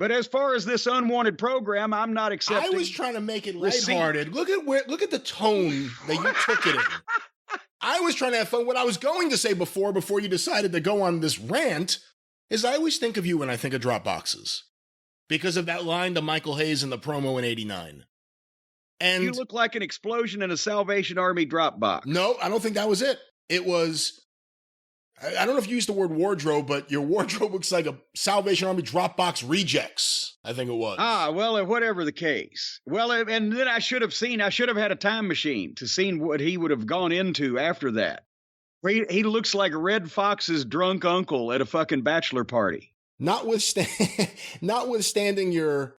But as far as this unwanted program, I'm not accepting. I was trying to make it lighthearted. Look at the tone that you took it in. I was trying to have fun. What I was going to say before you decided to go on this rant is I always think of you when I think of drop boxes because of that line to Michael Hayes in the promo in '89. And you look like an explosion in a Salvation Army drop box. No, I don't think that was it. It was, I don't know if you used the word wardrobe, but your wardrobe looks like a Salvation Army drop box rejects. I think it was. Well, whatever the case. Well, and then I should have had a time machine to see what he would have gone into after that. He looks like Red Fox's drunk uncle at a fucking bachelor party. Notwithstanding your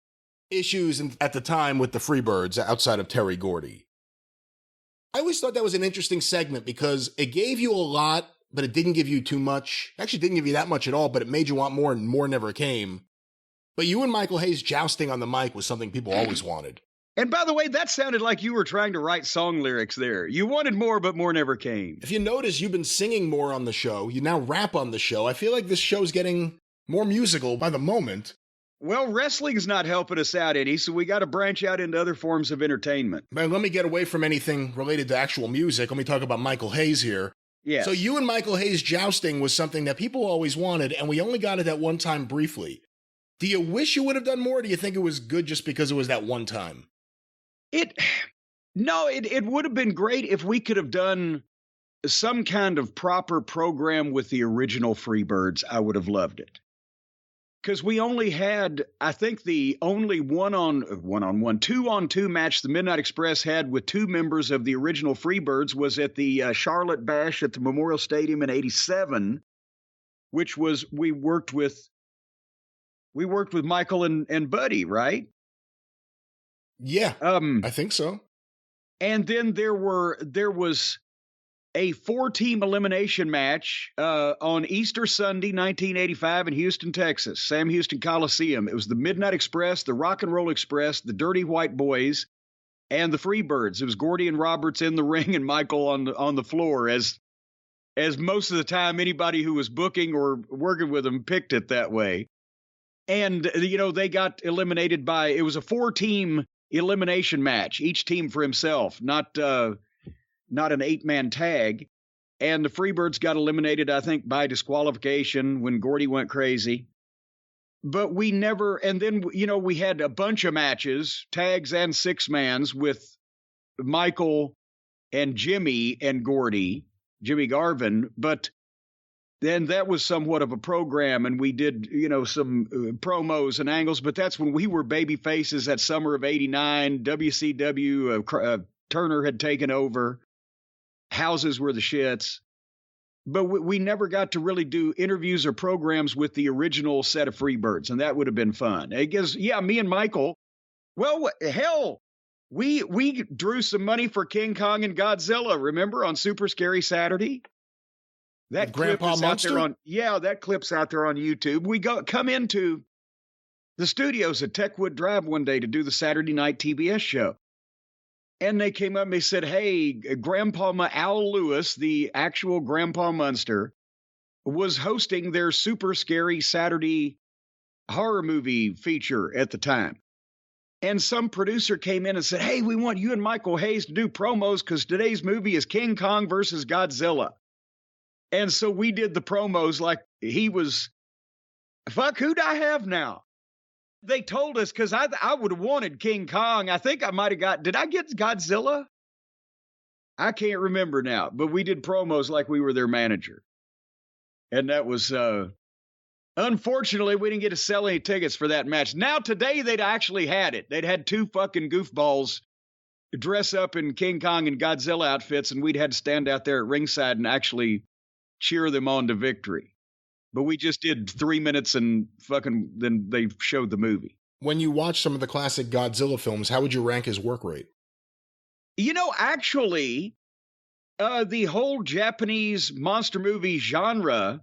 issues at the time with the Freebirds outside of Terry Gordy. I always thought that was an interesting segment because it gave you a lot, but it didn't give you too much. Actually, it didn't give you that much at all, but it made you want more, and more never came. But you and Michael Hayes jousting on the mic was something people always wanted. And by the way, that sounded like you were trying to write song lyrics there. You wanted more, but more never came. If you notice, you've been singing more on the show. You now rap on the show. I feel like this show's getting more musical by the moment. Well, wrestling's not helping us out any, so we got to branch out into other forms of entertainment. Man, let me get away from anything related to actual music. Let me talk about Michael Hayes here. Yeah. So you and Michael Hayes jousting was something that people always wanted, and we only got it at one time briefly. Do you wish you would have done more, or do you think it was good just because it was that one time? It would have been great if we could have done some kind of proper program with the original Freebirds. I would have loved it. Because we only had, I think the only one-on-one, two-on-two match the Midnight Express had with two members of the original Freebirds was at the Charlotte Bash at the Memorial Stadium in '87, which was, we worked with Michael and Buddy, right? Yeah, I think so. And then there was a 4-team elimination match on Easter Sunday, 1985 in Houston, Texas, Sam Houston Coliseum. It was the Midnight Express, the Rock and Roll Express, the Dirty White Boys, and the Freebirds. It was Gordy and Roberts in the ring and Michael on the floor, as most of the time anybody who was booking or working with them picked it that way. And, they got eliminated it was a 4-team elimination match, each team for himself, not an 8-man tag. And the Freebirds got eliminated, I think, by disqualification when Gordy went crazy. But we never, and then, we had a bunch of matches, tags and 6-mans with Michael and Jimmy and Gordy, Jimmy Garvin. But then that was somewhat of a program, and we did, some promos and angles. But that's when we were baby faces that summer of '89. WCW, Turner had taken over. Houses were the shits. But we never got to really do interviews or programs with the original set of Freebirds, and that would have been fun. I guess, me and Michael, well, hell, we drew some money for King Kong and Godzilla, remember, on Super Scary Saturday? That clip is out there that clip's out there on YouTube. We come into the studios at Techwood Drive one day to do the Saturday night TBS show. And they came up and they said, hey, Grandpa Al Lewis, the actual Grandpa Munster, was hosting their Super Scary Saturday horror movie feature at the time. And some producer came in and said, hey, we want you and Michael Hayes to do promos because today's movie is King Kong versus Godzilla. And so we did the promos like he was, fuck, who'd I have now? They told us, because I would have wanted King Kong. I think I might have did I get Godzilla? I can't remember now, but we did promos like we were their manager. And that was, unfortunately, we didn't get to sell any tickets for that match. Now, today, they'd actually had it. They'd had 2 fucking goofballs dress up in King Kong and Godzilla outfits, and we'd had to stand out there at ringside and actually cheer them on to victory. But we just did 3 minutes and then they showed the movie. When you watch some of the classic Godzilla films, how would you rank his work rate? Actually, the whole Japanese monster movie genre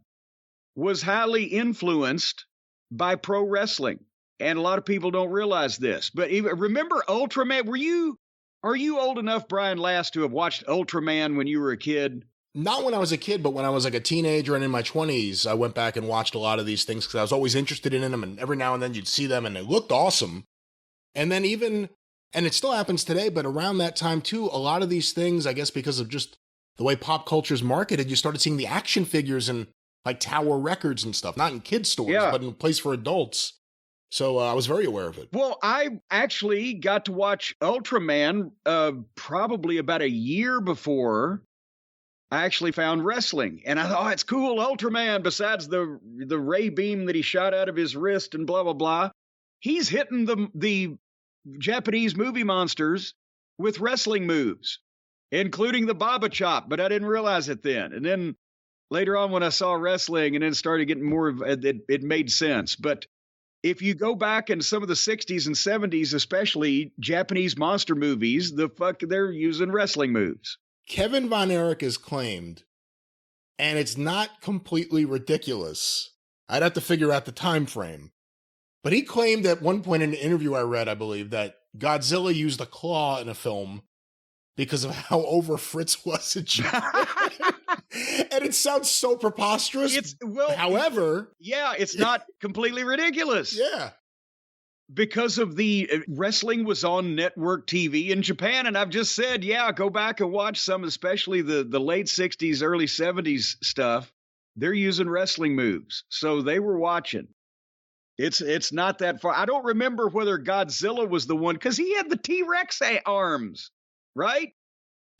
was highly influenced by pro wrestling. And a lot of people don't realize this. But remember Ultraman? Are you old enough, Brian Last, to have watched Ultraman when you were a kid? Not when I was a kid, but when I was like a teenager and in my 20s, I went back and watched a lot of these things because I was always interested in them, and every now and then you'd see them and they looked awesome. And then and it still happens today, but around that time too, a lot of these things, I guess because of just the way pop culture's marketed, you started seeing the action figures in like Tower Records and stuff, not in kids' stores, but in a place for adults. So I was very aware of it. Well, I actually got to watch Ultraman probably about a year before I actually found wrestling. And I thought, oh, it's cool, Ultraman, besides the ray beam that he shot out of his wrist and blah, blah, blah. He's hitting the Japanese movie monsters with wrestling moves, including the Baba Chop, but I didn't realize it then. And then later on when I saw wrestling and then started getting more of it made sense. But if you go back in some of the 60s and 70s, especially Japanese monster movies, they're using wrestling moves. Kevin Von Erich has claimed, and it's not completely ridiculous. I'd have to figure out the time frame. But he claimed at one point in an interview I read, I believe, that Godzilla used a claw in a film because of how over Fritz was in Japan. And it sounds so preposterous. However, it's not completely ridiculous. Yeah. Because of the wrestling was on network TV in Japan. And I've just said, go back and watch some, especially the late 60s, early 70s stuff. They're using wrestling moves. So they were watching. It's not that far. I don't remember whether Godzilla was the one, because he had the T-Rex arms, right?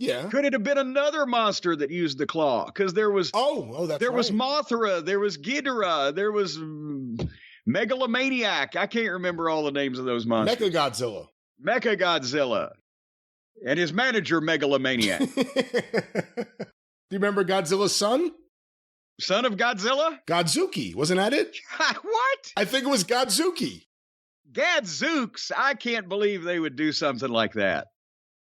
Yeah. Could it have been another monster that used the claw? Because there was there was Mothra, there was Ghidorah, there was Megalomaniac. I can't remember all the names of those monsters. Mechagodzilla. And his manager, Megalomaniac. Do you remember Godzilla's son? Son of Godzilla? Godzuki, wasn't that it? What? I think it was Godzuki. Gadzooks. I can't believe they would do something like that.